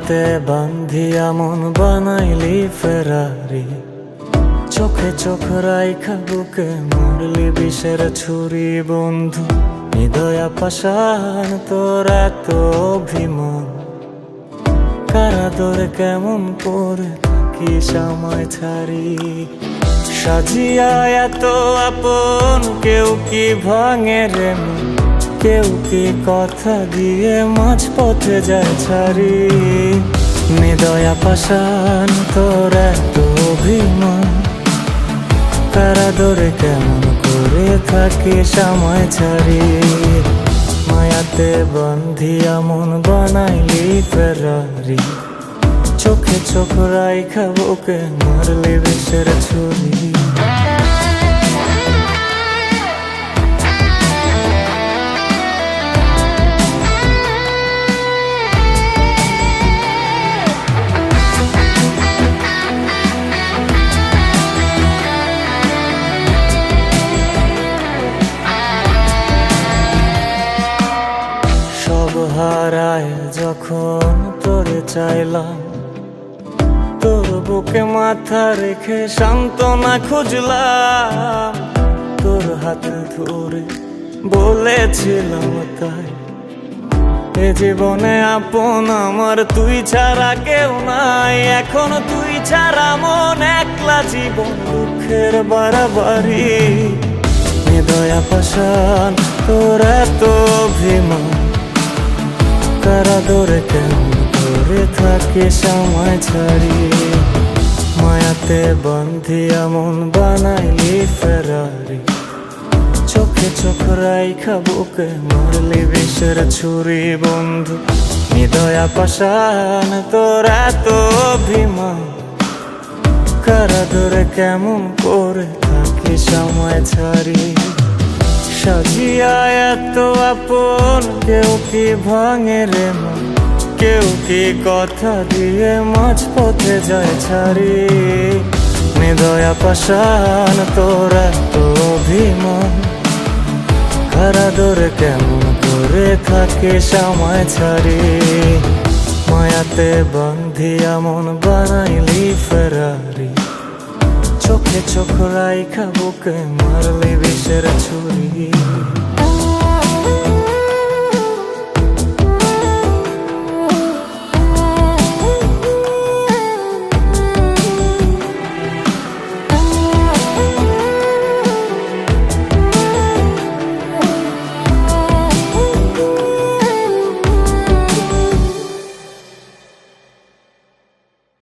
মায়াতে বান্ধিয়া মন বানাইলি ফেরারি, চোখে চোখ রাইখা বুকে মারলি বিষের ছুরি বন্ধু। হৃদয়া পাষাণ তোর এত অভিমান, কারাদরে কেমন করে থাকি সময় ছাড়ি। সাজিয়া এত আপন কেউ কি ভাঙে রে মন, কেউ কি কথা দিয়ে মাঝ পথে যায় ছাড়ি। হৃদয়া পাষাণ তোর এত অভিমান, কারাদরে কেমন করে থাকি সময় ছাড়ি। মায়াতে বান্ধিয়া মন বানাইলি ফেরারি, চোখে চোখ রাইখা বুকে মারলি বিষের ছুরি। সব হারায় যখন তোরে চাইলাম, তোর বুকে মাথা রেখে সান্ত্বনা খুঁজলাম। তোর হাত ধরে বলেছিলাম তাই, এ জীবনে আপন আমার তুই ছাড়া কেউ নাই। এখন তুই ছাড়া মন একলা জীবন দুঃখের বাড়াবাড়ি। হৃদয়া পাষাণ তোর এত অভিমান, কারাদরে কেমন করে থাকে সময় ছাড়ি। মায়াতে বান্ধিয়া মন বানাইলি ফেরারি, চোখে চোখ রাইখা বুকে মারলি বিষের ছুরি বন্ধু। হৃদয়া পাষাণ তোর এত অভিমান, কারাদরে কেমন করে থাকে সময় ছাড়ি। সাজিয়া এত আপন কেউ কি ভাঙে রে মন, কেউ কি কথা দিয়ে মাঝ পথে যায় ছাড়ি। হৃদয়া পাষাণ তোর এত অভিমান, কারাদরে কেমন করে থাকে সময় ছাড়ি। মায়াতে বান্ধিয়া মন বানাইলি ফেরারি, চোখে চোখ রাইখা বুকে মারলি বিষের ছুরি।